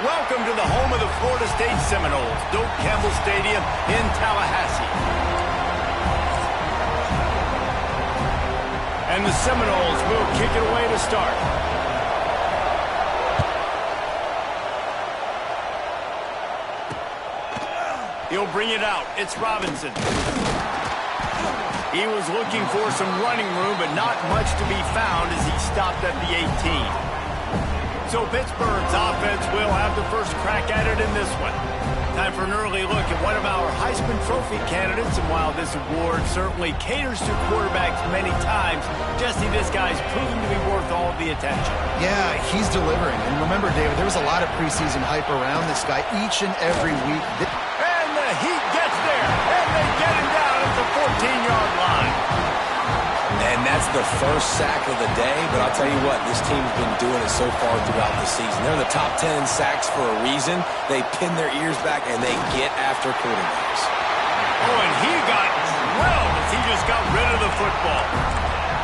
Welcome to the home of the Florida State Seminoles, Doak Campbell Stadium in Tallahassee. And the Seminoles will kick it away to start. He'll bring it out. It's Robinson. He was looking for some running room, but not much to be found as he stopped at the 18. So Pittsburgh's offense will have the first crack at it in this one. Time for an early look at one of our Heisman Trophy candidates. And while this award certainly caters to quarterbacks many times, Jesse, this guy's proven to be worth all of the attention. Yeah, he's delivering. And remember, David, there was a lot of preseason hype around this guy each and every week. And the Heat gets there, and they get him down at the 14-yard line. And that's the first sack of the day, but I'll tell you what, this team's been doing it so far throughout the season. They're in the top 10 in sacks for a reason. They pin their ears back, and they get after quarterbacks. Oh, and he got drilled as he just got rid of the football.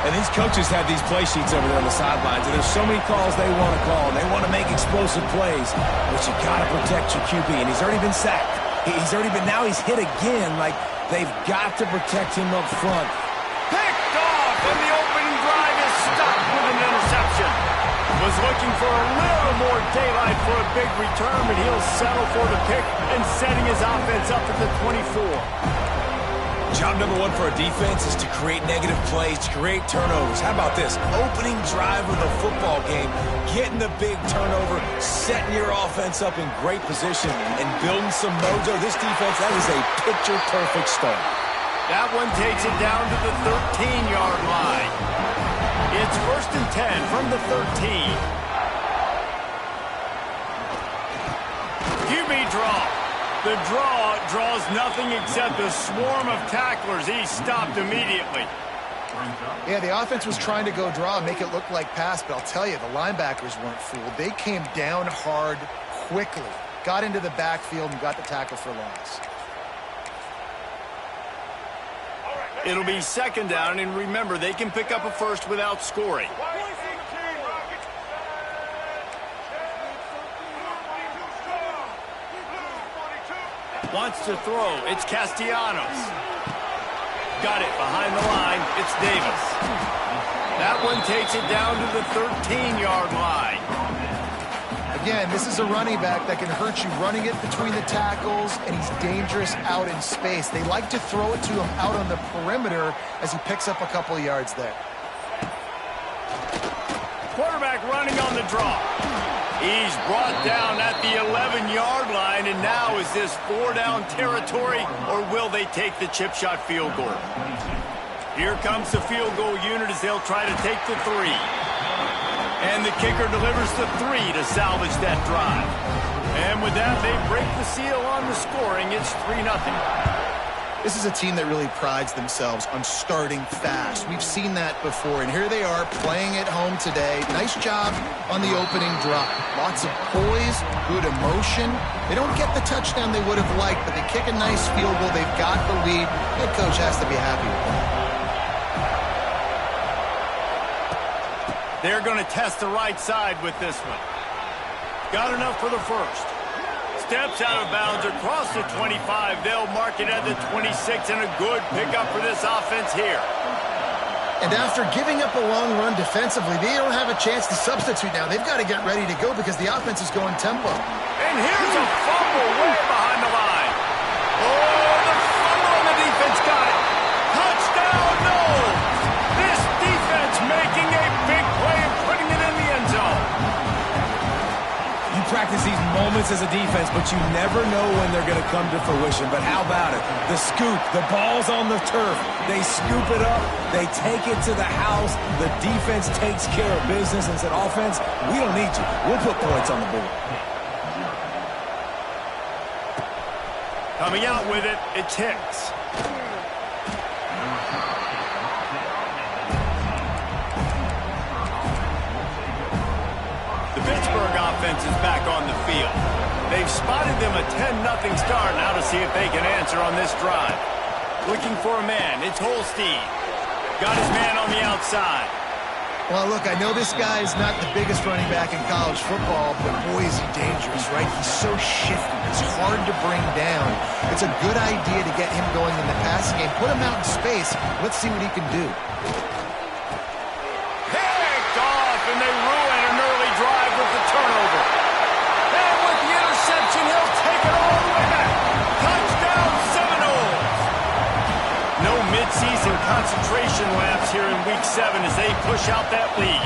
And these coaches have these play sheets over there on the sidelines, and there's so many calls they want to call, and they want to make explosive plays, but you got to protect your QB, and he's already been sacked. He's already been, now he's hit again, like they've got to protect him up front. Picked off, and the opening drive is stopped with an interception. Was looking for a little more daylight for a big return, but he'll settle for the pick and setting his offense up at the 24. Job number one for a defense is to create negative plays, to create turnovers. How about this? Opening drive of the football game, getting the big turnover, setting your offense up in great position, and building some mojo. This defense, that is a picture-perfect start. That one takes it down to the 13-yard line. It's 1st and 10 from the 13. QB draw. The draw draws nothing except a swarm of tacklers. He's stopped immediately. Yeah, the offense was trying to go draw and make it look like pass, but I'll tell you, the linebackers weren't fooled. They came down hard quickly, got into the backfield, and got the tackle for loss. It'll be 2nd down, and remember, they can pick up a first without scoring. Wants to throw. It's Castellanos. Got it behind the line. It's Davis. That one takes it down to the 13-yard line. Again, this is a running back that can hurt you running it between the tackles, and he's dangerous out in space. They like to throw it to him out on the perimeter as he picks up a couple of yards there. Quarterback running on the draw. He's brought down at the 11-yard line, and now is this 4-down territory, or will they take the chip shot field goal? Here comes the field goal unit as they'll try to take the 3. And the kicker delivers the 3 to salvage that drive. And with that, they break the seal on the scoring. It's 3-0. This is a team that really prides themselves on starting fast. We've seen that before, and here they are playing at home today. Nice job on the opening drive. Lots of poise, good emotion. They don't get the touchdown they would have liked, but they kick a nice field goal. They've got the lead. Head coach has to be happy with that. They're going to test the right side with this one. Got enough for the first. Steps out of bounds across the 25. They'll mark it at the 26, and a good pickup for this offense here. And after giving up a long run defensively, they don't have a chance to substitute now. They've got to get ready to go because the offense is going tempo. And here's a fumble way behind the line. Oh, the fumble on the defense got it. Touchdown, no! This defense making a big play and putting it in the end zone. You practice these moments as a defense, but you never know when they're going to come to fruition. But how about it? The scoop, the ball's on the turf. They scoop it up. They take it to the house. The defense takes care of business and said, offense, we don't need you. We'll put points on the board. Coming out with it, it's Hicks. The Pittsburgh offense is back on the field. They've spotted them a 10-0 start. Now to see if they can answer on this drive. Looking for a man. It's Holstein. Got his man on the outside. Well, look, I know this guy is not the biggest running back in college football, but boy, is he dangerous, right? He's so shifty. It's hard to bring down. It's a good idea to get him going in the passing game. Put him out in space. Let's see what he can do. Picked off, and they ruin an early drive with the turnover. And with the interception, he'll take it all the way back. Touchdown, Seminoles. No midseason concentration laps here in Week 7 as they push out that lead.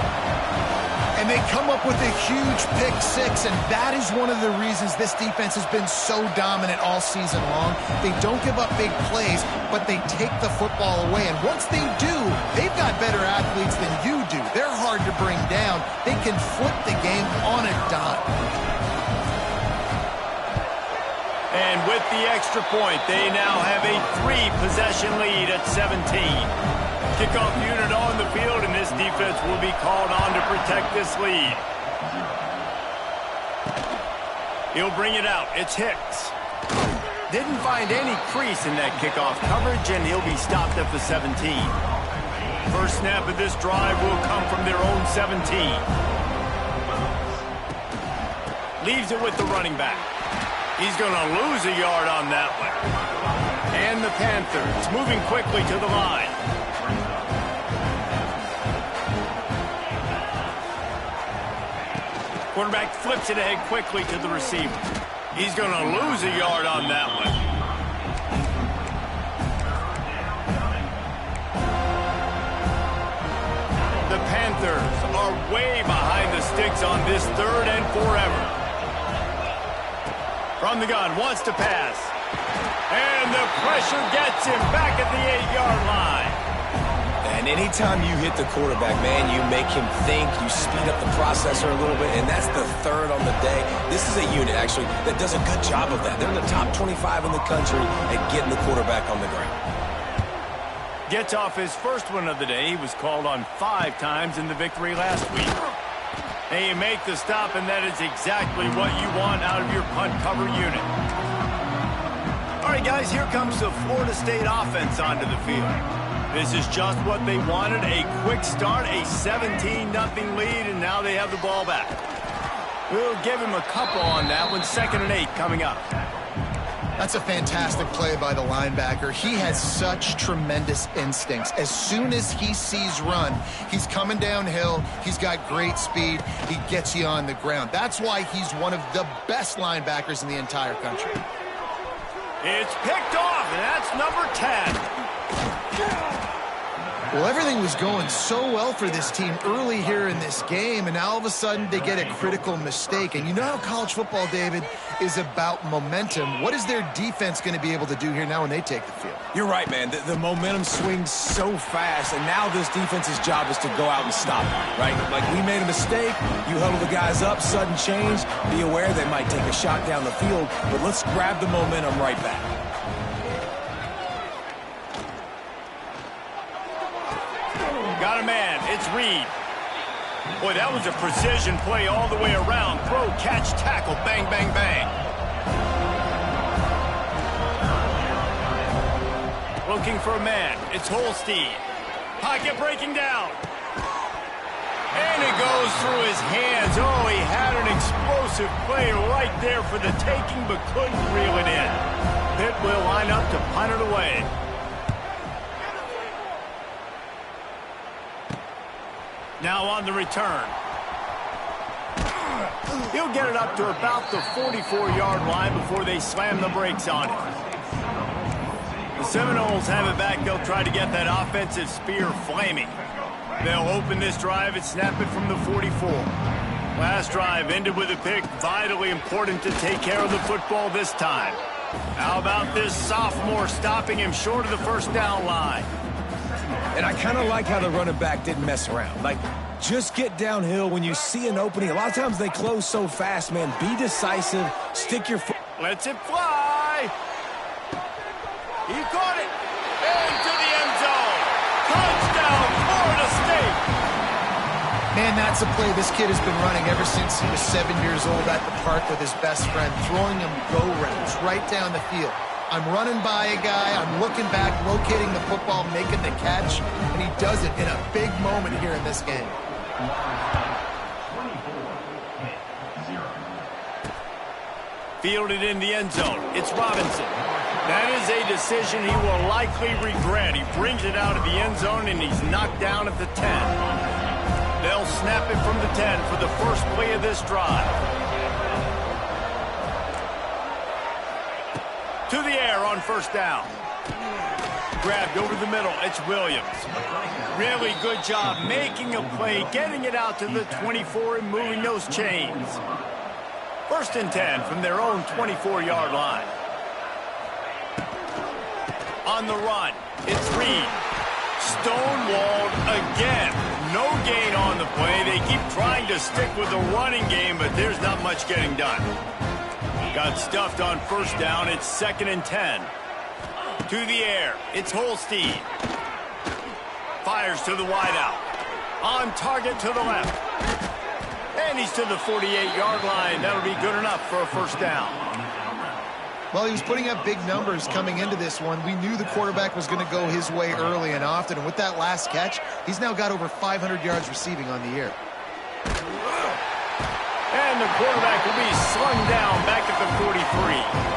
And they come up with a huge pick six, and that is one of the reasons this defense has been so dominant all season long. They don't give up big plays, but they take the football away. And once they do, they've got better athletes than you do. They're hard to bring down. They can flip the game on a dime. And with the extra point, they now have a 3-possession lead at 17. Kickoff unit on the field, and this defense will be called on to protect this lead. He'll bring it out. It's Hicks. Didn't find any crease in that kickoff coverage, and he'll be stopped at the 17. First snap of this drive will come from their own 17. Leaves it with the running back. He's going to lose a yard on that one. And the Panthers moving quickly to the line. Quarterback flips it ahead quickly to the receiver. He's going to lose a yard on that one. The Panthers are way behind the sticks on this 3rd and forever. From the gun, wants to pass. And the pressure gets him back at the 8-yard line. And anytime you hit the quarterback, man, you make him think, you speed up the processor a little bit, and that's the 3rd on the day. This is a unit, actually, that does a good job of that. They're in the top 25 in the country at getting the quarterback on the ground. Gets off his first one of the day. He was called on 5 times in the victory last week. And you make the stop, and that is exactly what you want out of your punt cover unit. All right, guys, here comes the Florida State offense onto the field. This is just what they wanted, a quick start, a 17-0 lead, and now they have the ball back. We'll give him a couple on that one. 2nd and 8 coming up. That's a fantastic play by the linebacker. He has such tremendous instincts. As soon as he sees run, he's coming downhill. He's got great speed. He gets you on the ground. That's why he's one of the best linebackers in the entire country. It's picked off, and that's number 10. Well, everything was going so well for this team early here in this game, and now all of a sudden they get a critical mistake. And you know how college football, David, is about momentum. What is their defense going to be able to do here now when they take the field? You're right, man. The momentum swings so fast, and now this defense's job is to go out and stop it, right? Like, we made a mistake, you huddle the guys up, sudden change, be aware they might take a shot down the field, but let's grab the momentum right back. Got a man. It's Reed. Boy, that was a precision play all the way around. Throw, catch, tackle, bang, bang, bang. Looking for a man. It's Holstein. Pocket breaking down. And it goes through his hands. Oh, he had an explosive play right there for the taking, but couldn't reel it in. Pitt will line up to punt it away. Now on the return. He'll get it up to about the 44-yard line before they slam the brakes on it. The Seminoles have it back. They'll try to get that offensive spear flaming. They'll open this drive and snap it from the 44. Last drive ended with a pick. Vitally important to take care of the football this time. How about this sophomore stopping him short of the first down line? And I kind of like how the running back didn't mess around. Like, just get downhill when you see an opening. A lot of times they close so fast, man. Be decisive. Stick your foot. Lets it fly. He caught it. Into the end zone. Touchdown, Florida State. Man, that's a play this kid has been running ever since he was 7 years old at the park with his best friend, throwing him go-rounds right down the field. I'm running by a guy, I'm looking back, locating the football, making the catch, and he does it in a big moment here in this game. Fielded in the end zone. It's Robinson. That is a decision he will likely regret. He brings it out of the end zone, and he's knocked down at the 10. They'll snap it from the 10 for the first play of this drive. To the air on first down. Grabbed over the middle. It's Williams. Really good job making a play, getting it out to the 24 and moving those chains. First and 10 from their own 24-yard line. On the run, it's Reed. Stonewalled again. No gain on the play. They keep trying to stick with the running game, but there's not much getting done. Got stuffed on first down. It's 2nd and 10. To the air, it's Holstein. Fires to the wideout. On target to the left. And he's to the 48-yard line. That'll be good enough for a first down. Well, he was putting up big numbers coming into this one. We knew the quarterback was going to go his way early and often. And with that last catch, he's now got over 500 yards receiving on the year. And the quarterback will be slung down back at the 43.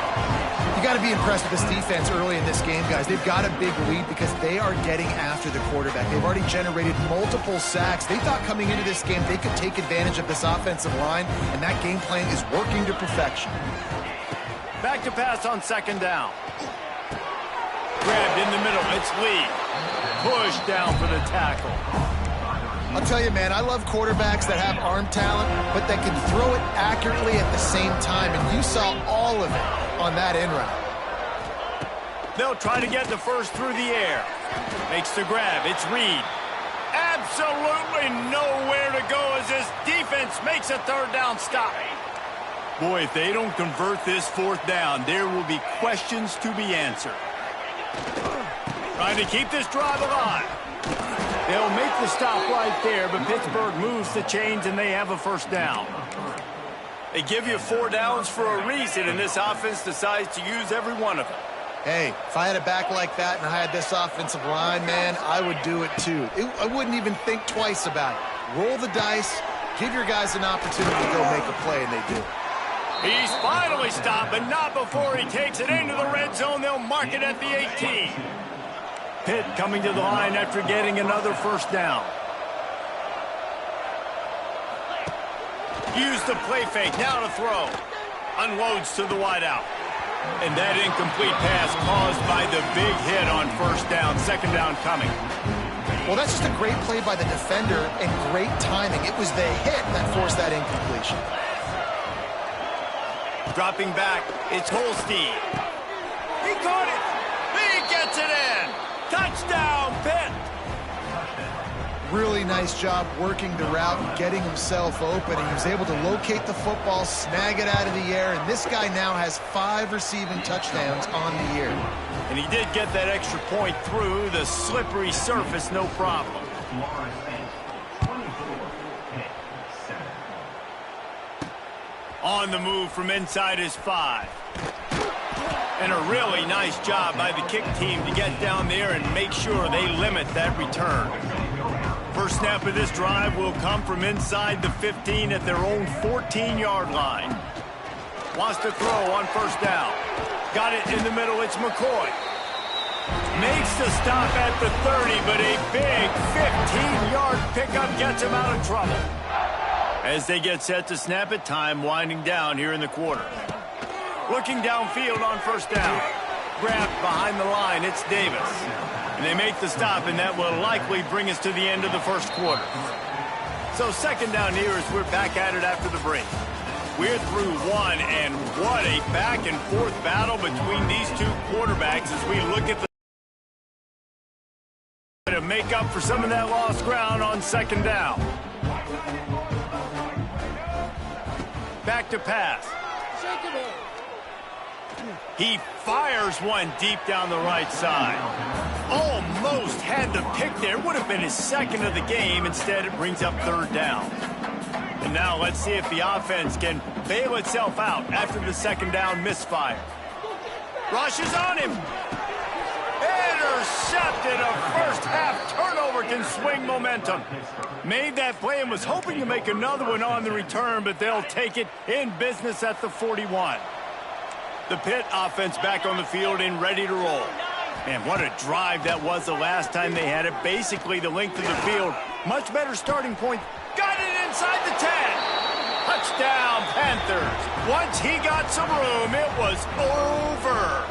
You got to be impressed with this defense early in this game, guys. They've got a big lead because they are getting after the quarterback. They've already generated multiple sacks. They thought coming into this game they could take advantage of this offensive line, and that game plan is working to perfection. Back to pass on 2nd down. Grabbed in the middle. It's Lee. Pushed down for the tackle. I'll tell you, man, I love quarterbacks that have arm talent, but that can throw it accurately at the same time, and you saw all of it on that in route. They'll try to get the first through the air. Makes the grab. It's Reed. Absolutely nowhere to go as this defense makes a 3rd down stop. Boy, if they don't convert this 4th down, there will be questions to be answered. Trying to keep this drive alive. They'll make the stop right there, but Pittsburgh moves the chains and they have a first down. They give you 4 downs for a reason, and this offense decides to use every one of them. Hey, if I had a back like that and I had this offensive line, man, I would do it too. I wouldn't even think twice about it. Roll the dice, give your guys an opportunity to go make a play, and they do. He's finally stopped, but not before he takes it into the red zone. They'll mark it at the 18. Pitt coming to the line after getting another first down. Use the play fake, now to throw. Unloads to the wideout. And that incomplete pass caused by the big hit on first down. 2nd down coming. Well, that's just a great play by the defender and great timing. It was the hit that forced that incompletion. Dropping back, it's Holstein. He caught it. He gets it in. Touchdown, Pitt. Really nice job working the route and getting himself open. He was able to locate the football, snag it out of the air, and this guy now has 5 receiving touchdowns on the year. And he did get that extra point through the slippery surface, no problem. On the move from inside his 5. And a really nice job by the kick team to get down there and make sure they limit that return. First snap of this drive will come from inside the 15 at their own 14-yard line. Wants to throw on first down. Got it in the middle. It's McCoy. Makes the stop at the 30, but a big 15-yard pickup gets him out of trouble. As they get set to snap it, time winding down here in the quarter. Looking downfield on first down. Grabbed behind the line, it's Davis. And they make the stop, and that will likely bring us to the end of the first quarter. So 2nd down here as we're back at it after the break. We're through one, and what a back-and-forth battle between these two quarterbacks as we look at the to make up for some of that lost ground on 2nd down. Back to pass. He fires one deep down the right side. Almost had the pick there. Would have been his 2nd of the game. Instead, it brings up 3rd down. And now let's see if the offense can bail itself out after the 2nd down misfire. Rushes on him. intercepted. A first-half turnover can swing momentum. Made that play and was hoping to make another one on the return, but they'll take it in business at the 41. The Pitt offense back on the field and ready to roll. Man, what a drive that was the last time they had it. Basically the length of the field. Much better starting point. Got it inside the 10. Touchdown, Panthers. Once he got some room, it was over.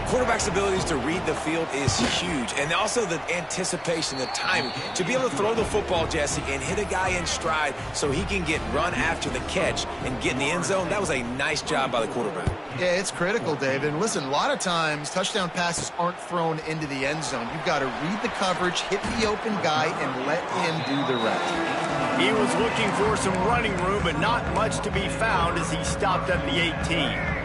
Quarterback's abilities to read the field is huge, and also the anticipation, the timing. To be able to throw the football, Jesse, and hit a guy in stride so he can get run after the catch and get in the end zone, that was a nice job by the quarterback. Yeah, it's critical, David. And listen, a lot of times touchdown passes aren't thrown into the end zone. You've got to read the coverage, hit the open guy, and let him do the rest. He was looking for some running room, but not much to be found as he stopped at the 18.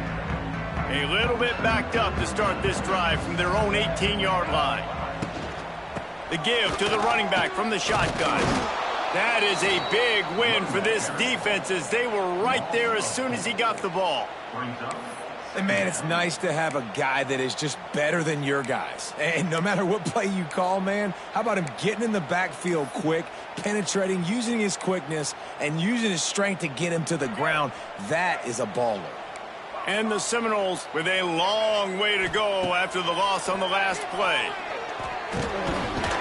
A little bit backed up to start this drive from their own 18-yard line. The give to the running back from the shotgun. That is a big win for this defense as they were right there as soon as he got the ball. And, man, it's nice to have a guy that is just better than your guys. And no matter what play you call, man, how about him getting in the backfield quick, penetrating, using his quickness, and using his strength to get him to the ground? That is a baller. And the Seminoles with a long way to go after the loss on the last play.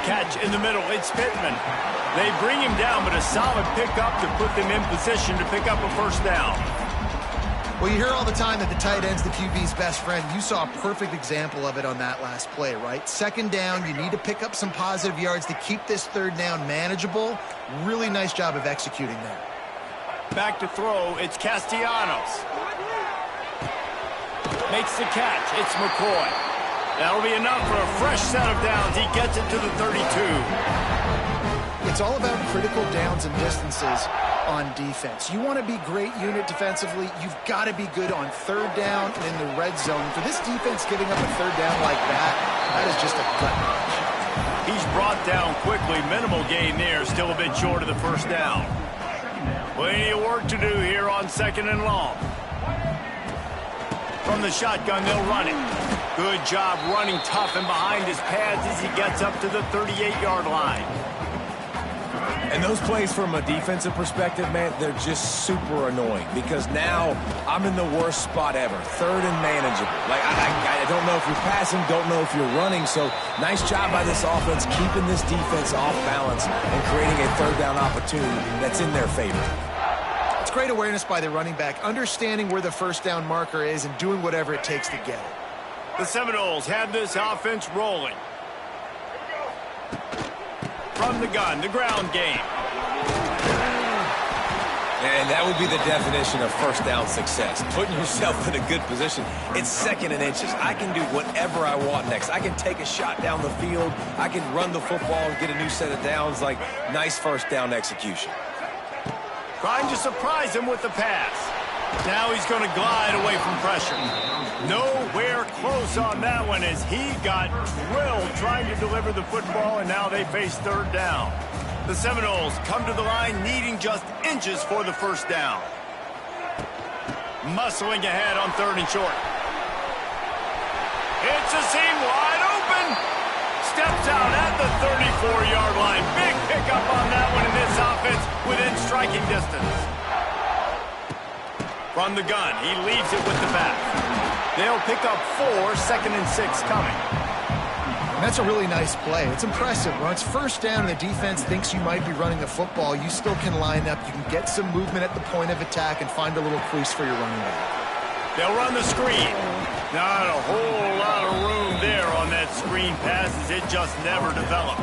Catch in the middle, it's Pittman. They bring him down, but a solid pickup to put them in position to pick up a first down. Well, you hear all the time that the tight end's the QB's best friend. You saw a perfect example of it on that last play, right? Second down, you need to pick up some positive yards to keep this third down manageable. Really nice job of executing there. Back to throw, it's Castellanos. Makes the catch. It's McCoy. That'll be enough for a fresh set of downs. He gets it to the 32. It's all about critical downs and distances on defense. You want to be great unit defensively, you've got to be good on third down and in the red zone. For this defense giving up a third down like that, that is just a gut punch. He's brought down quickly. Minimal gain there. Still a bit short of the first down. Plenty of work to do here on second and long. From the shotgun, they'll run it. Good job running tough and behind his pads as he gets up to the 38-yard line. And those plays from a defensive perspective, man, they're just super annoying because now I'm in the worst spot ever. Third and manageable. Like, I don't know if you're passing, don't know if you're running. So nice job by this offense keeping this defense off balance and creating a third down opportunity that's in their favor. Great awareness by the running back, understanding where the first down marker is and doing whatever it takes to get it. The Seminoles have this offense rolling. From the gun, the ground game. And that would be the definition of first down success. Putting yourself in a good position. It's second and inches. I can do whatever I want next. I can take a shot down the field. I can run the football and get a new set of downs. Like, nice first down execution. Trying to surprise him with the pass. Now he's going to glide away from pressure. Nowhere close on that one as he got drilled trying to deliver the football, and now they face third down. The Seminoles come to the line needing just inches for the first down. Muscling ahead on third and short. It's a seam wide open. Steps out at the 34-yard line. Big pickup on that one in this offense within striking distance. From the gun, he leaves it with the back. They'll pick up 4, second and 6 coming. And that's a really nice play. It's impressive. When it's first down and the defense thinks you might be running the football, you still can line up. You can get some movement at the point of attack and find a little crease for your running back. They'll run the screen. Not a whole lot of room there on that screen pass as it just never developed.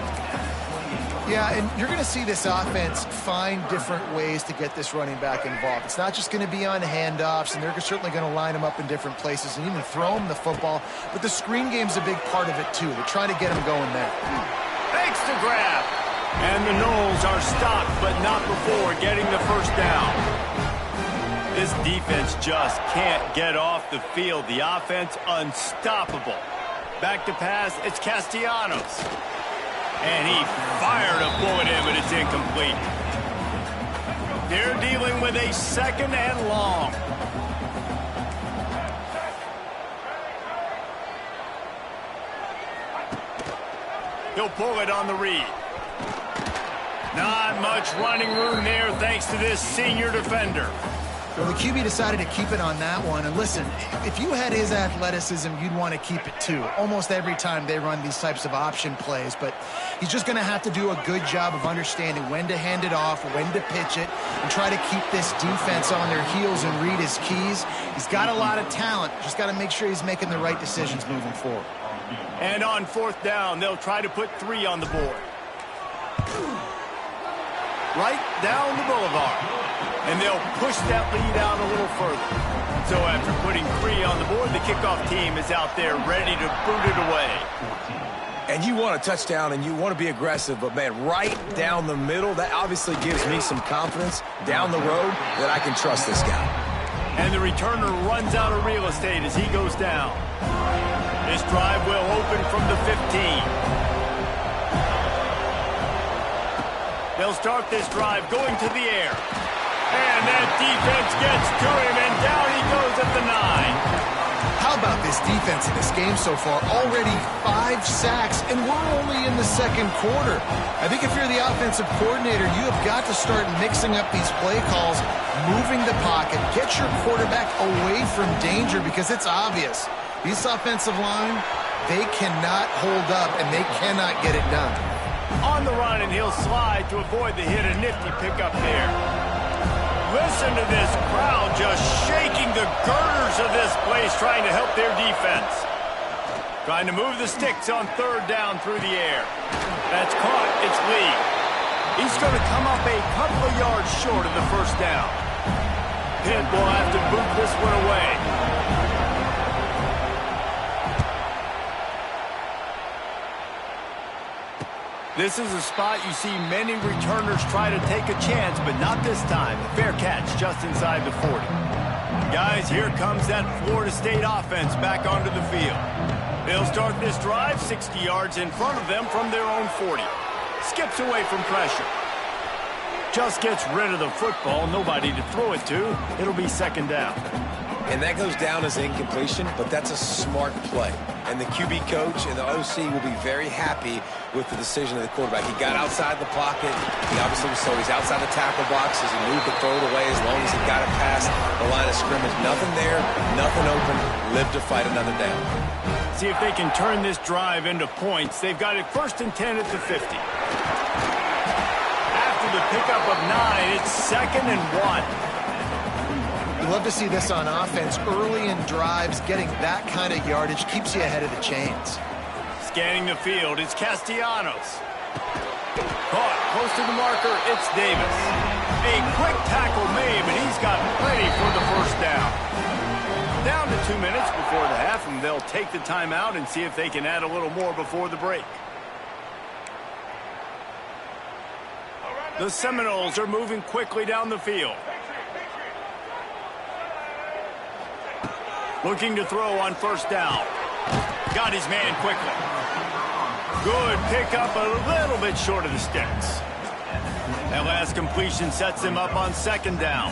Yeah, and you're going to see this offense find different ways to get this running back involved. It's not just going to be on handoffs, and they're certainly going to line him up in different places and even throw him the football. But the screen game's a big part of it, too. They're trying to get him going there. Thanks to grab. And the Noles are stopped, but not before getting the first down. This defense just can't get off the field. The offense unstoppable. Back to pass, it's Castellanos. And he fired a bullet in, but it's incomplete. They're dealing with a second and long. He'll pull it on the read. Not much running room there thanks to this senior defender. Well, the QB decided to keep it on that one. And listen, if you had his athleticism, you'd want to keep it too. Almost every time they run these types of option plays. But he's just going to have to do a good job of understanding when to hand it off, when to pitch it, and try to keep this defense on their heels and read his keys. He's got a lot of talent. Just got to make sure he's making the right decisions moving forward. And on 4th down, they'll try to put 3 on the board. Right down the boulevard. And they'll push that lead out a little further. So after putting 3 on the board, the kickoff team is out there ready to boot it away. And you want a touchdown and you want to be aggressive, but man, right down the middle, that obviously gives me some confidence down the road that I can trust this guy. And the returner runs out of real estate as he goes down. This drive will open from the 15. They'll start this drive going to the air. And that defense gets to him, and down he goes at the 9. How about this defense in this game so far? Already 5 sacks, and we're only in the second quarter. I think if you're the offensive coordinator, you have got to start mixing up these play calls, moving the pocket, get your quarterback away from danger, because it's obvious. This offensive line, they cannot hold up, and they cannot get it done. On the run, and he'll slide to avoid the hit. A nifty pickup there. Listen to this crowd just shaking the girders of this place, trying to help their defense. Trying to move the sticks on 3rd down through the air. That's caught. It's Lee. He's going to come up a couple of yards short of the 1st down. Pitt will have to boot this one away. This is a spot you see many returners try to take a chance, but not this time. A fair catch just inside the 40. Guys, here comes that Florida State offense back onto the field. They'll start this drive 60 yards in front of them from their own 40. Skips away from pressure. Just gets rid of the football. Nobody to throw it to. It'll be 2nd down. And that goes down as incompletion, but that's a smart play. And the QB coach and the OC will be very happy with the decision of the quarterback. He got outside the pocket. He obviously was so he's outside the tackle box as he moved to throw it away as long as he got it past the line of scrimmage. Nothing there, nothing open. Live to fight another down. See if they can turn this drive into points. They've got it 1st and 10 at the 50. After the pickup of 9, it's 2nd and 1. You love to see this on offense. Early in drives, getting that kind of yardage keeps you ahead of the chains. Scanning the field, it's Castellanos. Caught close to the marker, it's Davis. A quick tackle made, but he's got plenty for the 1st down. Down to 2 minutes before the half, and they'll take the timeout and see if they can add a little more before the break. The Seminoles are moving quickly down the field. Looking to throw on 1st down. Got his man quickly. Good pickup, a little bit short of the sticks. That last completion sets him up on 2nd down.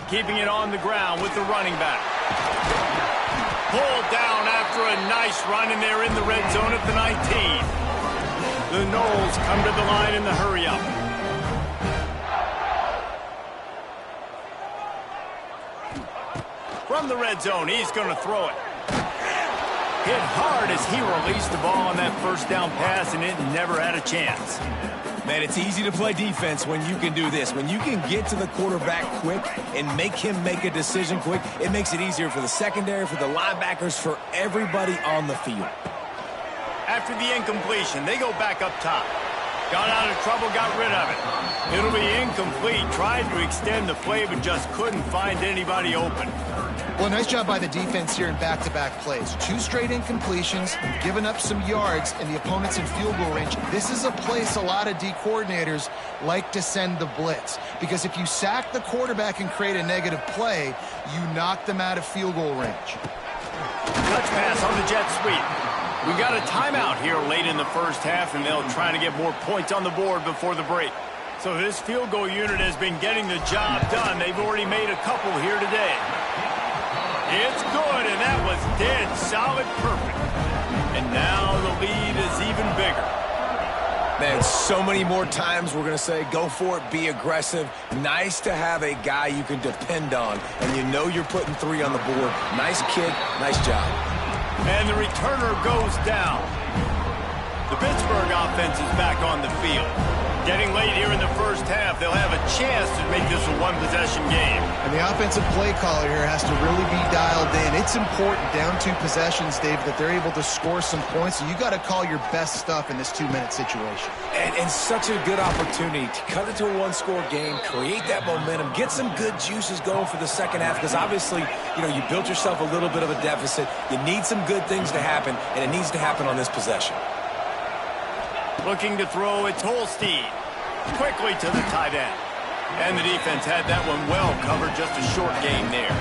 Keeping it on the ground with the running back. Pulled down after a nice run, and they're in the red zone at the 19. The Noles come to the line in the hurry-up. From the red zone, he's going to throw it. Hit hard as he released the ball on that 1st down pass, and it never had a chance. Man, it's easy to play defense when you can do this. When you can get to the quarterback quick and make him make a decision quick, it makes it easier for the secondary, for the linebackers, for everybody on the field. After the incompletion, they go back up top. Got out of trouble, got rid of it. It'll be incomplete. Tried to extend the play, but just couldn't find anybody open. Well, nice job by the defense here in back-to-back plays. 2 straight incompletions, giving up some yards, and the opponent's in field goal range. This is a place a lot of D coordinators like to send the blitz, because if you sack the quarterback and create a negative play, you knock them out of field goal range. Touch pass on the jet sweep. We got a timeout here late in the 1st half, and they'll try to get more points on the board before the break. So this field goal unit has been getting the job done. They've already made a couple here today. It's good, and that was dead solid perfect. And now the lead is even bigger. Man, so many more times we're going to say, go for it, be aggressive. Nice to have a guy you can depend on, and you know you're putting 3 on the board. Nice kick, nice job. And the returner goes down. The Pittsburgh offense is back on the field. Getting late here in the first half, they'll have a chance to make this a one-possession game. And the offensive play caller here has to really be dialed in. It's important, down 2 possessions, Dave, that they're able to score some points. So you got to call your best stuff in this 2-minute situation. And such a good opportunity to cut it to a 1-score game, create that momentum, get some good juices going for the second half, because obviously, you know, you built yourself a little bit of a deficit. You need some good things to happen, and it needs to happen on this possession. Looking to throw, it's Holstein. Quickly to the tight end. And the defense had that one well covered, just a short game there.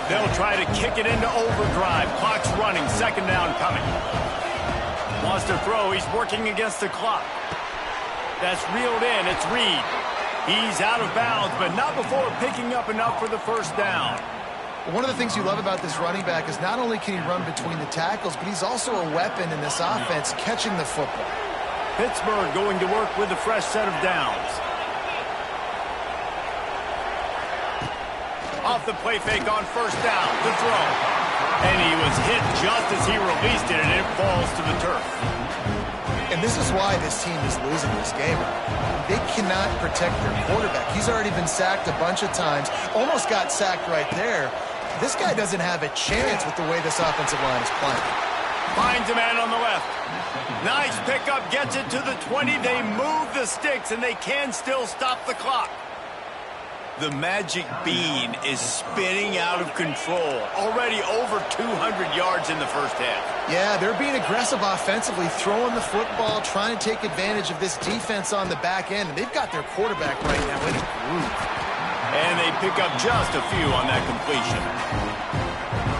They'll try to kick it into overdrive. Clock's running, second down coming. Wants to throw, he's working against the clock. That's reeled in, it's Reed. He's out of bounds, but not before picking up enough for the first down. One of the things you love about this running back is not only can he run between the tackles, but he's also a weapon in this offense catching the football. Pittsburgh going to work with a fresh set of downs. Off the play fake on first down, the throw. And he was hit just as he released it, and it falls to the turf. And this is why this team is losing this game. They cannot protect their quarterback. He's already been sacked a bunch of times, almost got sacked right there. This guy doesn't have a chance with the way this offensive line is playing. Finds a man on the left. Nice pickup, gets it to the 20. They move the sticks, and they can still stop the clock. The magic bean is spinning out of control. Already over 200 yards in the first half. Yeah, they're being aggressive offensively, throwing the football, trying to take advantage of this defense on the back end. And they've got their quarterback right now in a groove. And they pick up just a few on that completion.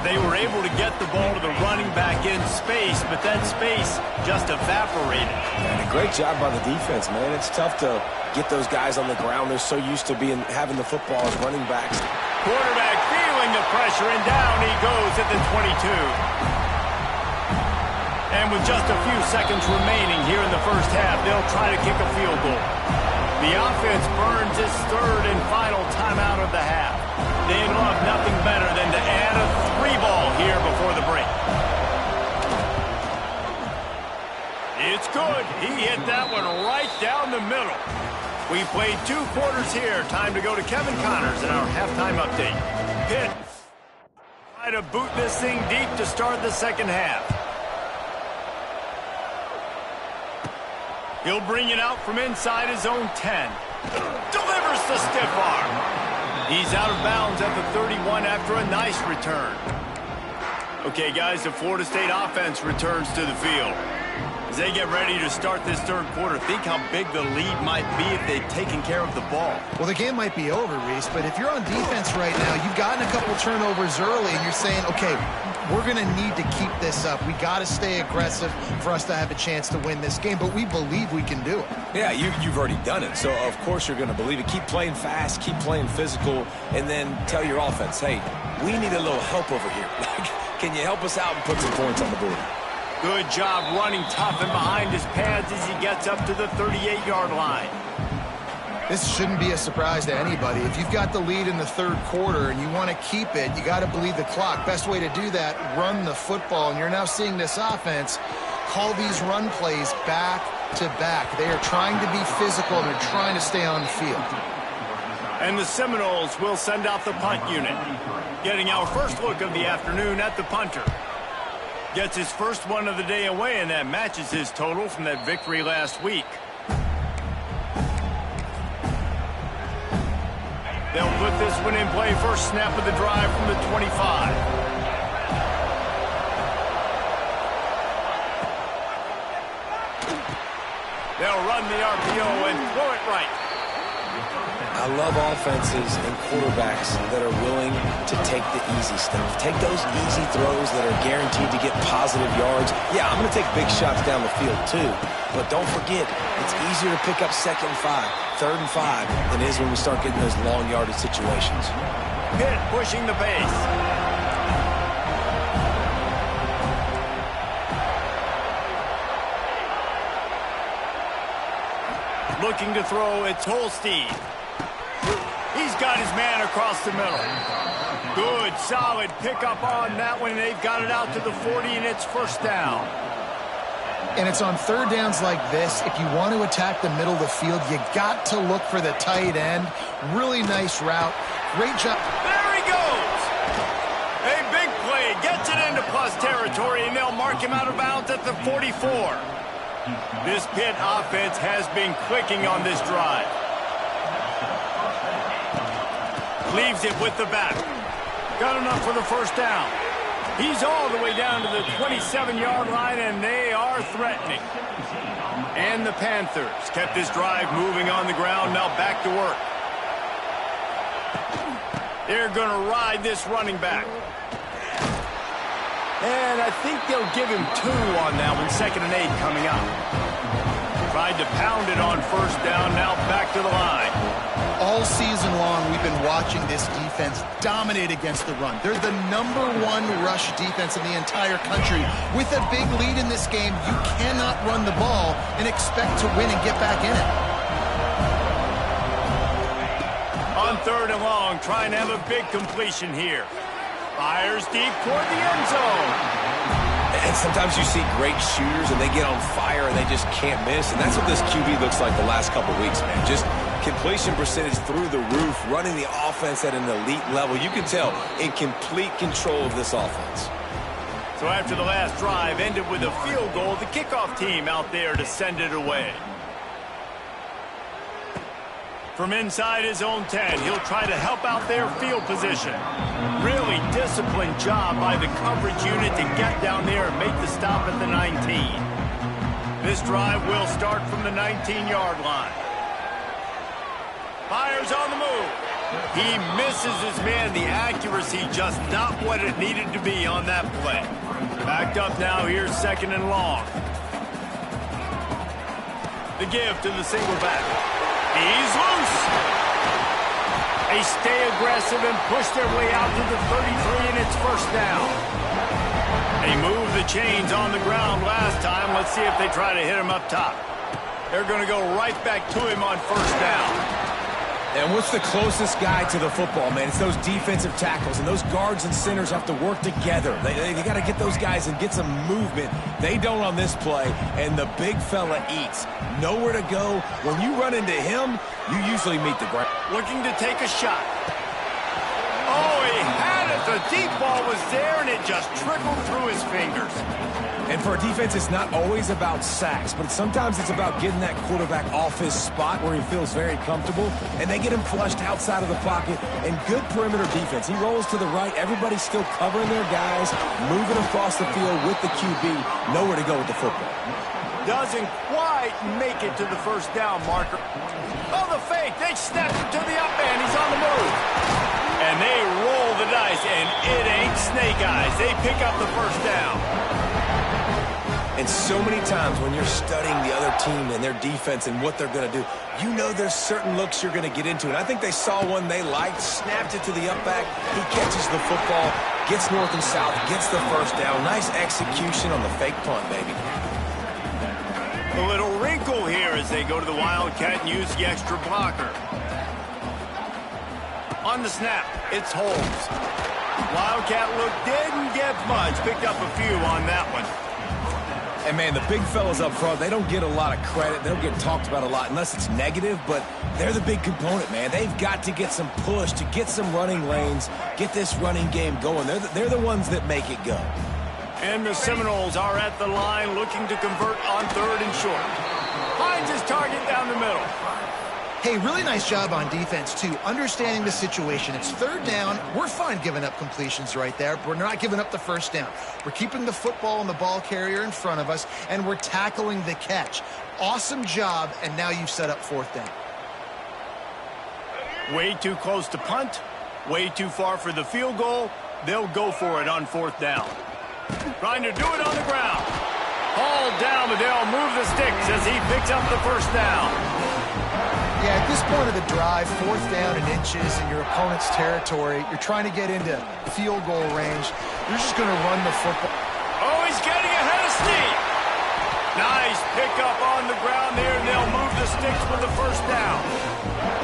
They were able to get the ball to the running back in space, but that space just evaporated. And a great job by the defense, man. It's tough to get those guys on the ground. They're so used to having the football as running backs. Quarterback feeling the pressure, and down he goes at the 22. And with just a few seconds remaining here in the first half, they'll try to kick a field goal. The offense burns its third and final timeout of the half. They'd love nothing better than to add a 3-ball here before the break. It's good. He hit that one right down the middle. We played 2 quarters here. Time to go to Kevin Connors in our halftime update. Pitt try to boot this thing deep to start the second half. He'll bring it out from inside his own 10. Delivers the stiff arm. He's out of bounds at the 31 after a nice return. Okay, guys, the Florida State offense returns to the field. As they get ready to start this third quarter, think how big the lead might be if they'd taken care of the ball. Well, the game might be over, Reese, but if you're on defense right now, you've gotten a couple turnovers early, and you're saying, okay, we're going to need to keep this up. We got to stay aggressive for us to have a chance to win this game, but we believe we can do it. Yeah, you've already done it, so of course you're going to believe it. Keep playing fast, keep playing physical, and then tell your offense, hey, we need a little help over here. Can you help us out and put some points on the board? Good job running tough and behind his pads as he gets up to the 38-yard line. This shouldn't be a surprise to anybody. If you've got the lead in the third quarter and you want to keep it, you got to bleed the clock. Best way to do that, run the football. And you're now seeing this offense call these run plays back to back. They are trying to be physical, and they're trying to stay on the field. And the Seminoles will send out the punt unit. Getting our first look of the afternoon at the punter. Gets his first one of the day away, and that matches his total from that victory last week. They'll put this one in play, first snap of the drive from the 25. They'll run the RPO and throw it right. I love offenses and quarterbacks that are willing to take the easy stuff. Take those easy throws that are guaranteed to get positive yards. Yeah, I'm going to take big shots down the field too. But don't forget, it's easier to pick up 2nd and 5, 3rd and 5 than it is when we start getting those long yardage situations. Pitt pushing the pace. Looking to throw, it's Holstein. He's got his man across the middle. Good, solid pickup on that one. They've got it out to the 40, and it's first down. And it's on third downs like this. If you want to attack the middle of the field, you got to look for the tight end. Really nice route. Great job. There he goes. A big play. Gets it into plus territory, and they'll mark him out of bounds at the 44. This Pitt offense has been clicking on this drive. Leaves it with the back. Got enough for the first down. He's all the way down to the 27-yard line, and they are threatening. And the Panthers kept this drive moving on the ground. Now back to work. They're going to ride this running back. And I think they'll give him 2 on that one. 2nd and 8 coming up. Tried to pound it on first down. Now back to the line. All season long, we've been watching this defense dominate against the run. They're the #1 rush defense in the entire country. With a big lead in this game, you cannot run the ball and expect to win and get back in it. On 3rd and long, trying to have a big completion here. Fires deep toward the end zone. And sometimes you see great shooters and they get on fire and they just can't miss. And that's what this QB looks like the last couple weeks, man. Just completion percentage through the roof, running the offense at an elite level. You can tell in complete control of this offense. So after the last drive ended with a field goal, the kickoff team out there to send it away. From inside his own 10, he'll try to help out their field position. Really disciplined job by the coverage unit to get down there and make the stop at the 19. This drive will start from the 19-yard line. Fires on the move. He misses his man. The accuracy just not what it needed to be on that play. Backed up now. Here's 2nd and long. The give to the single back. He's loose. They stay aggressive and push their way out to the 33, and it's first down. They moved the chains on the ground last time. Let's see if they try to hit him up top. They're going to go right back to him on first down. And what's the closest guy to the football, man? It's those defensive tackles, and those guards and centers have to work together. They got to get those guys and get some movement. They don't on this play, and the big fella eats. Nowhere to go. When you run into him, you usually meet the ground. Looking to take a shot. Oh, he had it. The deep ball was there, and it just trickled through his fingers. And for a defense, it's not always about sacks, but sometimes it's about getting that quarterback off his spot where he feels very comfortable, and they get him flushed outside of the pocket, and good perimeter defense. He rolls to the right. Everybody's still covering their guys, moving across the field with the QB. Nowhere to go with the football. Doesn't quite make it to the first down marker. Oh, the fake. They snapped it to the up man. He's on the move. And they roll the dice, and it ain't snake eyes. They pick up the first down. And so many times when you're studying the other team and their defense and what they're going to do, you know there's certain looks you're going to get into. And I think they saw one they liked, snapped it to the up back. He catches the football, gets north and south, gets the first down. Nice execution on the fake punt, baby. A little wrinkle here as they go to the Wildcat and use the extra blocker. On the snap, it's Holmes. Wildcat look didn't get much. Picked up a few on that one. And, man, the big fellas up front, they don't get a lot of credit. They don't get talked about a lot unless it's negative, but they're the big component, man. They've got to get some push, to get some running lanes, get this running game going. They're the ones that make it go. And the Seminoles are at the line looking to convert on 3rd and short. Finds his target down the middle. Hey, really nice job on defense, too, understanding the situation. It's 3rd down. We're fine giving up completions right there, but we're not giving up the first down. We're keeping the football and the ball carrier in front of us, and we're tackling the catch. Awesome job, and now you've set up 4th down. Way too close to punt, way too far for the field goal. They'll go for it on 4th down. Trying to do it on the ground. Hauled down, but they'll move the sticks as he picks up the first down. Yeah, at this point of the drive, 4th down and inches in your opponent's territory, you're trying to get into field goal range. You're just going to run the football. Oh, he's getting ahead of steam. Nice pickup on the ground there, and they'll move the sticks for the first down.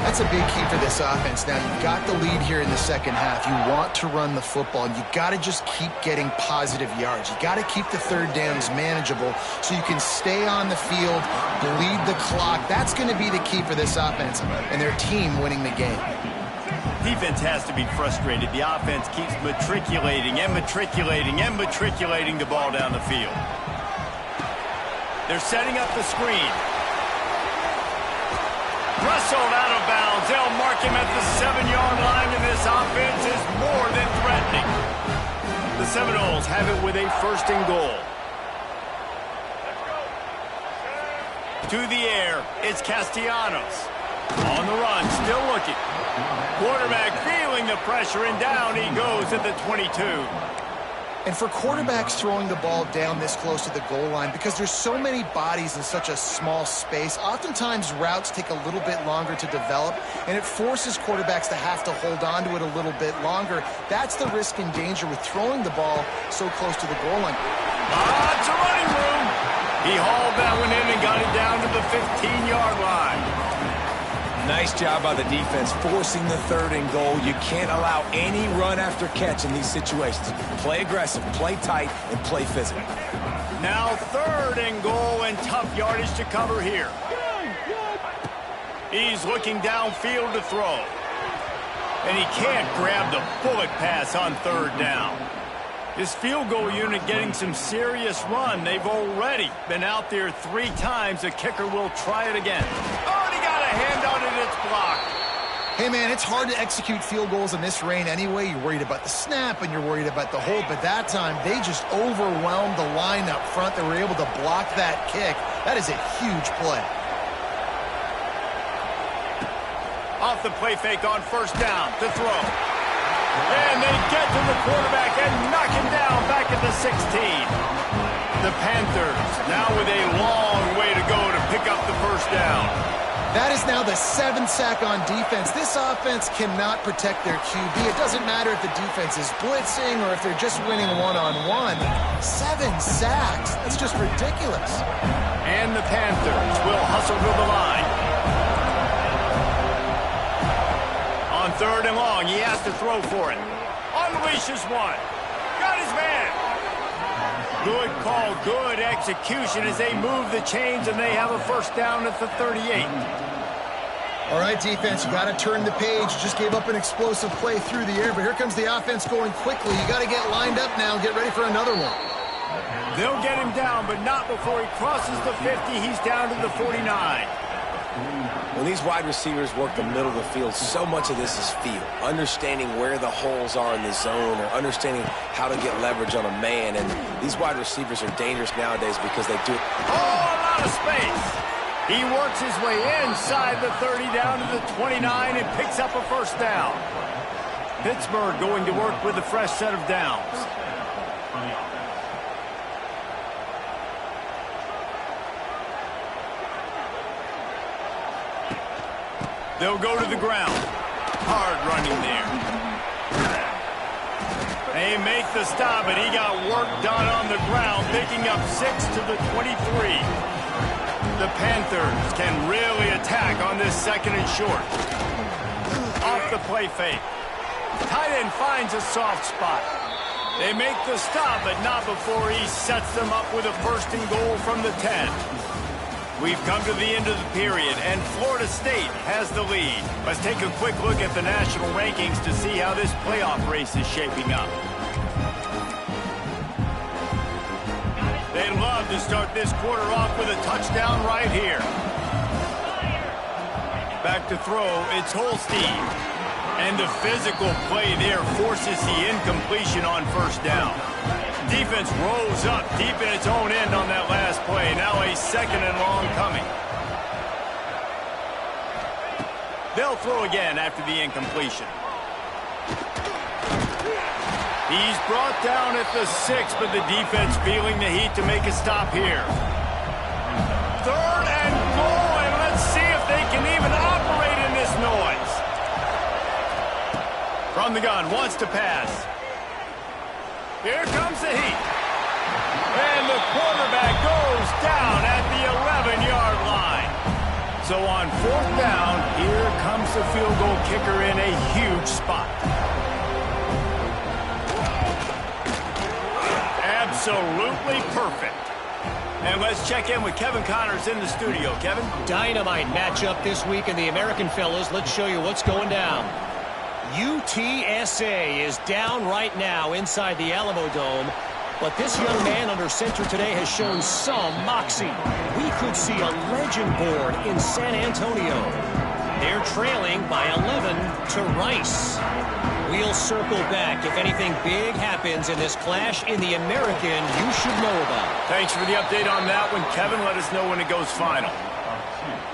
That's a big key for this offense. Now, you've got the lead here in the second half. You want to run the football, and you got to just keep getting positive yards. You got to keep the third downs manageable so you can stay on the field, bleed the clock. That's going to be the key for this offense and their team winning the game. Defense has to be frustrated. The offense keeps matriculating and matriculating and matriculating the ball down the field. They're setting up the screen. Wrestled out of bounds. They'll mark him at the 7-yard line, and this offense is more than threatening. The Seminoles have it with a 1st and goal. To the air, it's Castellanos. On the run, still looking. Quarterback feeling the pressure, and down he goes at the 22. And for quarterbacks throwing the ball down this close to the goal line, because there's so many bodies in such a small space, oftentimes routes take a little bit longer to develop, and it forces quarterbacks to have to hold on to it a little bit longer. That's the risk and danger with throwing the ball so close to the goal line. It's a running room. He hauled that one in and got it down to the 15-yard line. Nice job by the defense forcing the 3rd and goal. You can't allow any run after catch in these situations. Play aggressive, play tight, and play physical. Now 3rd and goal, and tough yardage to cover here. He's looking downfield to throw. And he can't grab the bullet pass on 3rd down. This field goal unit getting some serious run. They've already been out there 3 times. The kicker will try it again. Already got a hand on it. It's blocked. Hey, man, it's hard to execute field goals in this rain anyway. You're worried about the snap and you're worried about the hold. But that time, they just overwhelmed the line up front. They were able to block that kick. That is a huge play. Off the play fake on 1st down to throw. And they get to the quarterback and knock him down back at the 16. The Panthers now with a long way to go to pick up the 1st down. That is now the 7th sack on defense. This offense cannot protect their QB. It doesn't matter if the defense is blitzing or if they're just winning one-on-one. 7 sacks. That's just ridiculous. And the Panthers will hustle to the line. On 3rd and long, he has to throw for it. Unleashes one. Got his man. Good call, good execution as they move the chains, and they have a 1st down at the 38. All right, defense, you got to turn the page. Just gave up an explosive play through the air, but here comes the offense going quickly. You got to get lined up now and get ready for another one. They'll get him down, but not before he crosses the 50. He's down to the 49. When these wide receivers work the middle of the field, so much of this is feel. Understanding where the holes are in the zone or understanding how to get leverage on a man. And these wide receivers are dangerous nowadays because they do it. Oh, a lot of space. He works his way inside the 30 down to the 29 and picks up a 1st down. Pittsburgh going to work with a fresh set of downs. They'll go to the ground. Hard running there. They make the stop, and he got work done on the ground, picking up 6 to the 23. The Panthers can really attack on this 2nd and short. Off the play fake. Tight end finds a soft spot. They make the stop, but not before he sets them up with a 1st and goal from the 10. We've come to the end of the period, and Florida State has the lead. Let's take a quick look at the national rankings to see how this playoff race is shaping up. They love to start this quarter off with a touchdown right here. Back to throw, it's Holstein. And the physical play there forces the incompletion on 1st down. Defense rose up deep in its own end on that last play. Now a 2nd and long coming. They'll throw again after the incompletion. He's brought down at the 6, but the defense feeling the heat to make a stop here. 3rd and goal, and let's see if they can even operate in this noise. From the gun, wants to pass. Here comes the heat. And the quarterback goes down at the 11-yard line. So on 4th down, here comes the field goal kicker in a huge spot. Absolutely perfect. And let's check in with Kevin Connors in the studio. Kevin? Dynamite matchup this week in the American, fellas. Let's show you what's going down. UTSA is down right now inside the Alamo Dome. But this young man under center today has shown some moxie. We could see a legend born in San Antonio. They're trailing by 11 to Rice. We'll circle back if anything big happens in this clash in the American you should know about. Thanks for the update on that one, Kevin. Let us know when it goes final.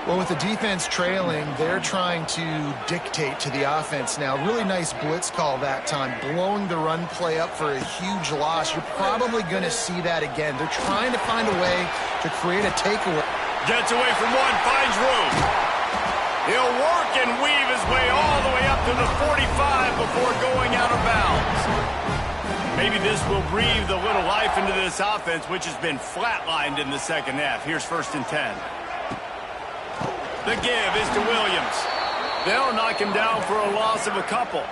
Well, with the defense trailing, they're trying to dictate to the offense now. Really nice blitz call that time, blowing the run play up for a huge loss. You're probably going to see that again. They're trying to find a way to create a takeaway. Gets away from one, finds room. He'll work and weave his way all the way up to the 45 before going out of bounds. Maybe this will breathe a little life into this offense, which has been flatlined in the second half. Here's 1st and 10. The give is to Williams. They'll knock him down for a loss of a couple.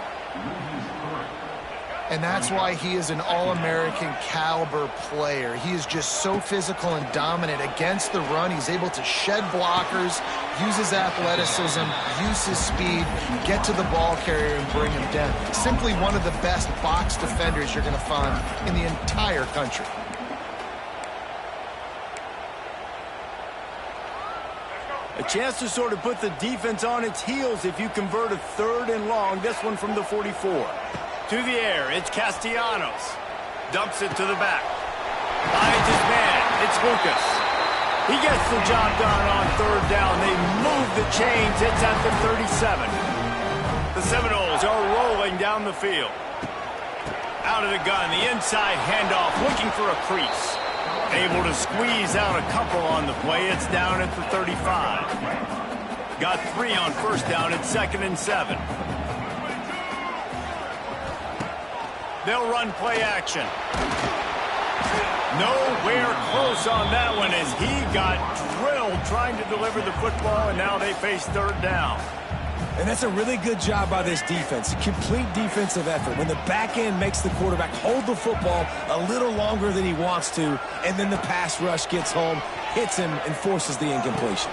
And that's why he is an All-American caliber player. He is just so physical and dominant against the run. He's able to shed blockers, use his athleticism, use his speed, get to the ball carrier and bring him down. Simply one of the best box defenders you're going to find in the entire country. A chance to sort of put the defense on its heels if you convert a 3rd and long. This one from the 44. To the air, it's Castellanos. Dumps it to the back. Finds his man. It's Lucas. He gets the job done on 3rd down. They move the chains. It's at the 37. The Seminoles are rolling down the field. Out of the gun, the inside handoff, looking for a crease. Able to squeeze out a couple on the play. It's down at the 35. Got 3 on 1st down. It's 2nd and 7. They'll run play action. Nowhere close on that one as he got drilled trying to deliver the football, and now they face 3rd down. And that's a really good job by this defense. Complete defensive effort. When the back end makes the quarterback hold the football a little longer than he wants to, and then the pass rush gets home, hits him, and forces the incompletion.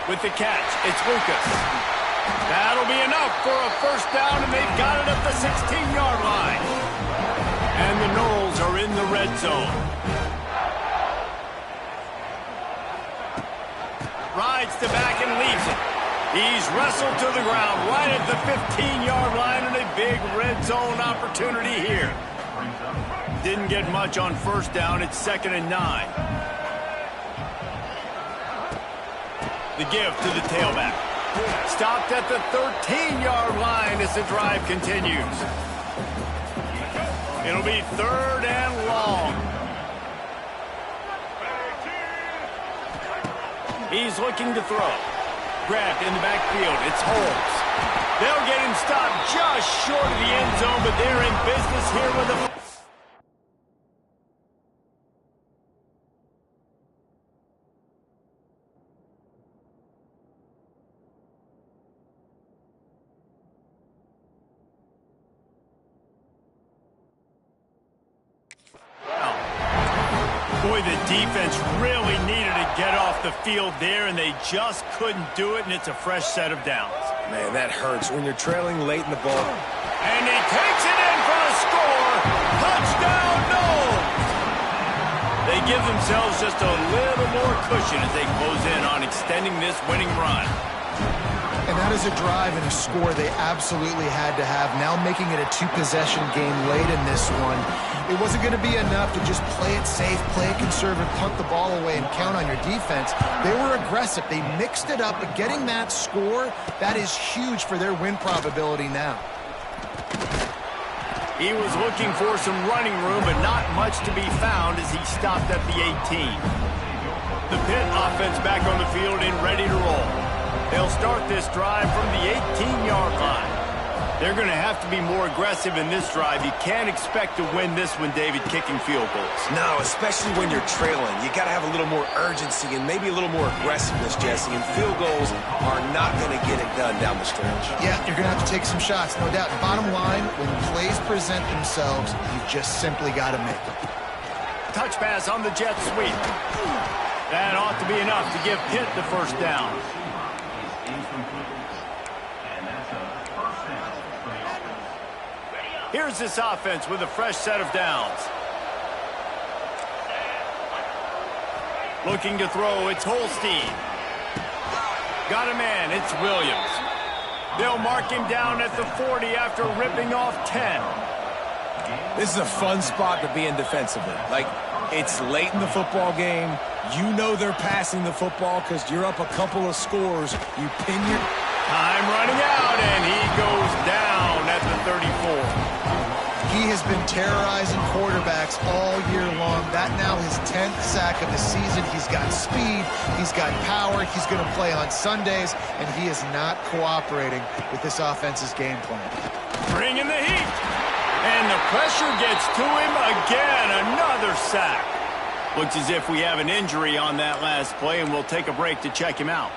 With the catch, it's Lucas. That'll be enough for a 1st down, and they've got it at the 16-yard line. And the Noles are in the red zone. Rides to back and leaves it. He's wrestled to the ground right at the 15-yard line, and a big red zone opportunity here. Didn't get much on 1st down. It's 2nd and 9. The give to the tailback. Stopped at the 13-yard line as the drive continues. It'll be 3rd and long. He's looking to throw. Grabbed in the backfield. It's Holmes. They'll get him stopped just short of the end zone, but they're in business here with a... Boy, the defense really needed to get off the field there, and they just couldn't do it, and it's a fresh set of downs. Man, that hurts when you're trailing late in the ball. And he takes it in for a score. Touchdown, Noles! They give themselves just a little more cushion as they close in on extending this winning run. And that is a drive and a score they absolutely had to have. Now making it a 2-possession game late in this one. It wasn't going to be enough to just play it safe, play it conservative, punt the ball away, and count on your defense. They were aggressive. They mixed it up, but getting that score, that is huge for their win probability now. He was looking for some running room, but not much to be found as he stopped at the 18. The Pitt offense back on the field and ready to roll. They'll start this drive from the 18-yard line. They're going to have to be more aggressive in this drive. You can't expect to win this one, David, kicking field goals. No, especially when you're trailing. You got to have a little more urgency and maybe a little more aggressiveness, Jesse. And field goals are not going to get it done down the stretch. Yeah, you're going to have to take some shots, no doubt. Bottom line, when plays present themselves, you just simply got to make them. Touch pass on the jet sweep. That ought to be enough to give Pitt the first down. Here's this offense with a fresh set of downs. Looking to throw, it's Holstein. Got a man, it's Williams. They'll mark him down at the 40 after ripping off 10. This is a fun spot to be in defensively. Like, it's late in the football game. You know they're passing the football because you're up a couple of scores. You pin your... Time running out, and he goes down at the 34. He has been terrorizing quarterbacks all year long. That now his 10th sack of the season. He's got speed. He's got power. He's going to play on Sundays, and he is not cooperating with this offense's game plan. Bringing the heat. And the pressure gets to him again. Another sack. Looks as if we have an injury on that last play, and we'll take a break to check him out.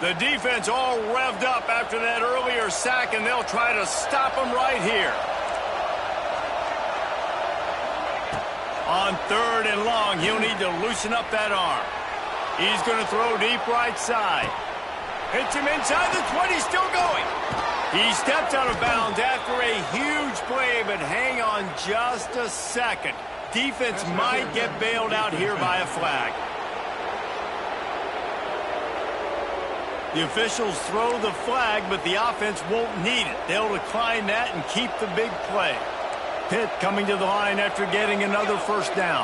The defense all revved up after that earlier sack, and they'll try to stop him right here. On 3rd and long, he'll need to loosen up that arm. He's going to throw deep right side. Hits him inside the 20, still going. He stepped out of bounds after a huge play, but hang on just a second. Defense might get bailed out here by a flag. The officials throw the flag, but the offense won't need it. They'll decline that and keep the big play. Pitt coming to the line after getting another first down.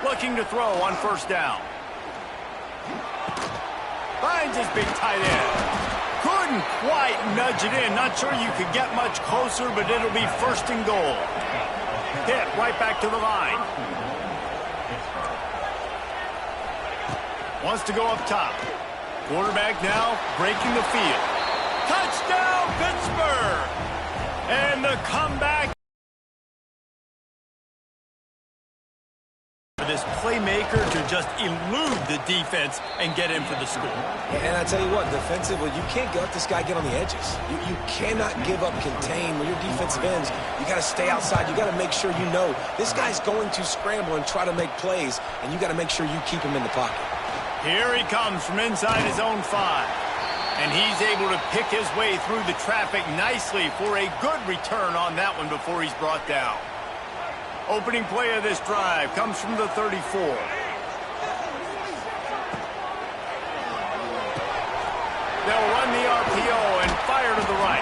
Looking to throw on first down. Finds his big tight end. Couldn't quite nudge it in. Not sure you could get much closer, but it'll be first and goal. Pitt right back to the line. Wants to go up top. Quarterback now breaking the field. Touchdown, Pittsburgh! And the comeback. For this playmaker to just elude the defense and get in for the score. And I tell you what, defensively, you can't let this guy get on the edges. You cannot give up contain when your defensive ends. You got to stay outside. You got to make sure you know this guy's going to scramble and try to make plays, and you got to make sure you keep him in the pocket. Here he comes from inside his own 5. And he's able to pick his way through the traffic nicely for a good return on that one before he's brought down. Opening play of this drive comes from the 34. They'll run the RPO and fire to the right.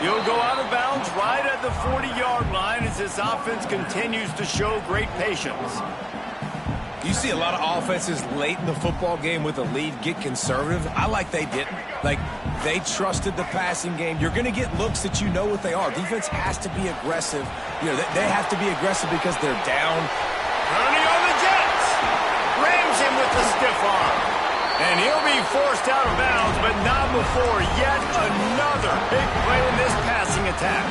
He'll go out of bounds right at the 40-yard line as this offense continues to show great patience. You see a lot of offenses late in the football game with a lead get conservative. I like they didn't. Like, they trusted the passing game. You're going to get looks that you know what they are. Defense has to be aggressive. You know, they have to be aggressive because they're down. Turning on the Jets. Rams him with the stiff arm. And he'll be forced out of bounds, but not before yet another big play in this passing attack.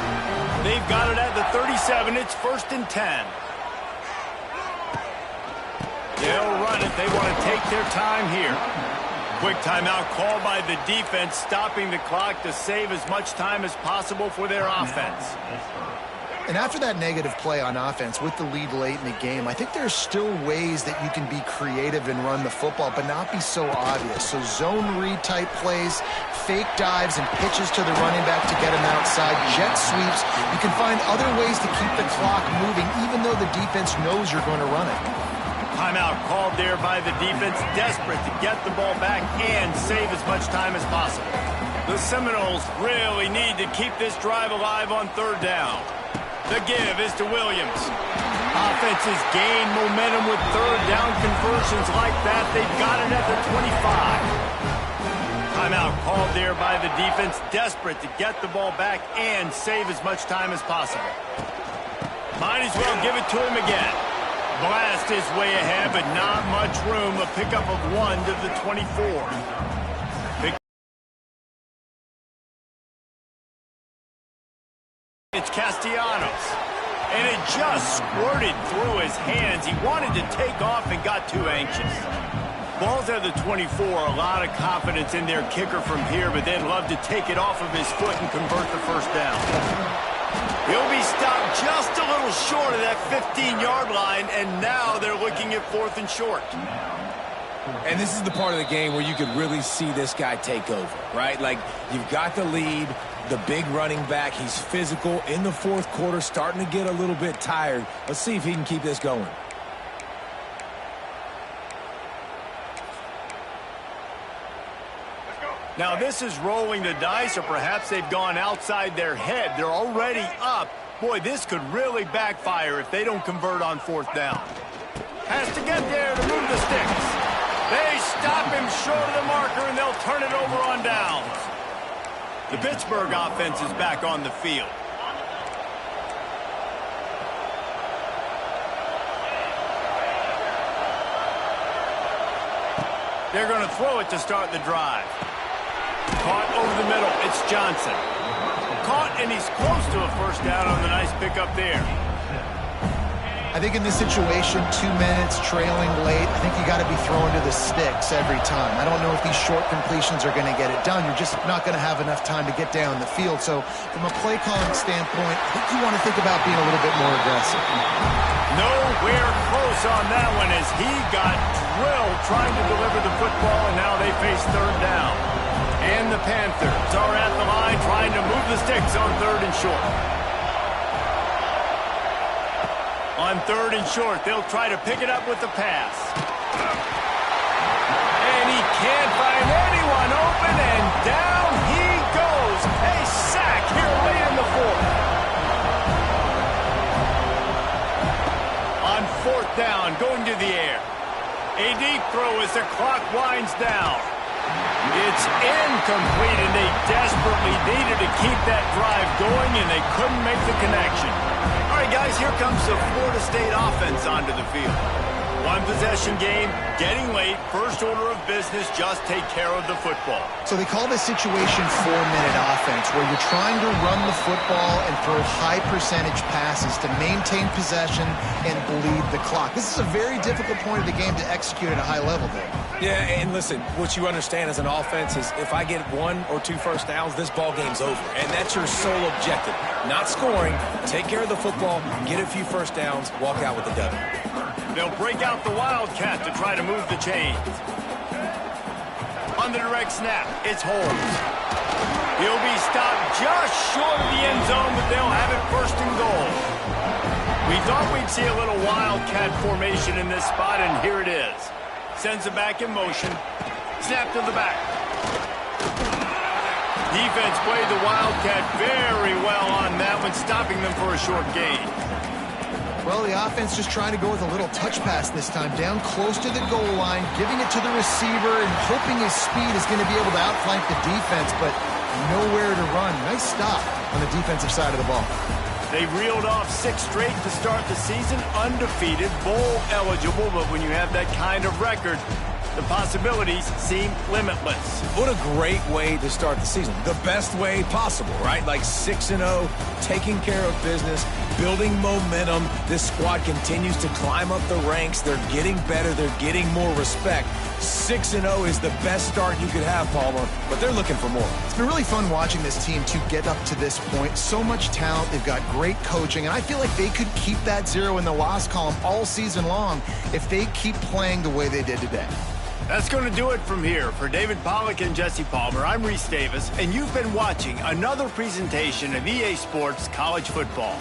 They've got it at the 37. It's 1st and 10. They'll run it. They want to take their time here. Quick timeout called by the defense, stopping the clock to save as much time as possible for their offense. And after that negative play on offense with the lead late in the game, I think there's still ways that you can be creative and run the football, but not be so obvious. So zone read type plays, fake dives and pitches to the running back to get him outside, jet sweeps. You can find other ways to keep the clock moving, even though the defense knows you're going to run it. Timeout called there by the defense, desperate to get the ball back and save as much time as possible. The Seminoles really need to keep this drive alive on 3rd down. The give is to Williams. Offenses gain momentum with 3rd down conversions like that. They've got it at the 25. Timeout called there by the defense, desperate to get the ball back and save as much time as possible. Might as well give it to him again. Blast is way ahead, but not much room. A pickup of 1 to the 24. It's Castellanos. And it just squirted through his hands. He wanted to take off and got too anxious. Ball's at the 24. A lot of confidence in their kicker from here, but they'd love to take it off of his foot and convert the first down. He'll be stopped just a little short of that 15-yard line, and now they're looking at 4th and short. And this is the part of the game where you could really see this guy take over, right? Like, you've got the lead, the big running back. He's physical in the 4th quarter, starting to get a little bit tired. Let's see if he can keep this going. Now, this is rolling the dice, or perhaps they've gone outside their head. They're already up. Boy, this could really backfire if they don't convert on 4th down. Has to get there to move the sticks. They stop him short of the marker, and they'll turn it over on downs. The Pittsburgh offense is back on the field. They're going to throw it to start the drive. Caught over the middle. It's Johnson. Caught, and he's close to a first down on the nice pickup there. I think in this situation, 2 minutes, trailing late, I think you got to be throwing to the sticks every time. I don't know if these short completions are going to get it done. You're just not going to have enough time to get down the field. So from a play calling standpoint, I think you want to think about being a little bit more aggressive. Nowhere close on that one as he got drilled trying to deliver the football, and now they face 3rd down. And the Panthers are at the line trying to move the sticks on 3rd and short. On 3rd and short, they'll try to pick it up with the pass. And he can't find anyone open, and down he goes. A sack here late in the 4th. On 4th down, going to the air. A deep throw as the clock winds down. It's incomplete, and they desperately needed to keep that drive going, and they couldn't make the connection. All right, guys, here comes the Florida State offense onto the field. One possession game, getting late, first order of business, just take care of the football. So they call this situation 4-minute offense, where you're trying to run the football and throw high percentage passes to maintain possession and bleed the clock. This is a very difficult point of the game to execute at a high level, Dave. Yeah, and listen, what you understand as an offense is if I get 1 or 2 first downs, this ball game's over. And that's your sole objective. Not scoring, take care of the football, get a few first downs, walk out with the W. They'll break out the Wildcat to try to move the chains. On the direct snap, it's Holmes. He'll be stopped just short of the end zone, but they'll have it 1st and goal. We thought we'd see a little Wildcat formation in this spot, and here it is. Sends it back in motion. Snap to the back. Defense played the Wildcat very well on that one, stopping them for a short gain. Well, the offense just trying to go with a little touch pass this time, down close to the goal line, giving it to the receiver and hoping his speed is going to be able to outflank the defense, but nowhere to run. Nice stop on the defensive side of the ball. They reeled off 6 straight to start the season, undefeated, bowl eligible, but when you have that kind of record, the possibilities seem limitless. What a great way to start the season. The best way possible, right? Like 6-0, taking care of business, building momentum. This squad continues to climb up the ranks. They're getting better. They're getting more respect. 6-0 is the best start you could have, Palmer, but they're looking for more. It's been really fun watching this team to get up to this point. So much talent. They've got great coaching, and I feel like they could keep that 0 in the loss column all season long if they keep playing the way they did today. That's going to do it from here. For David Pollack and Jesse Palmer, I'm Reese Davis, and you've been watching another presentation of EA Sports College Football.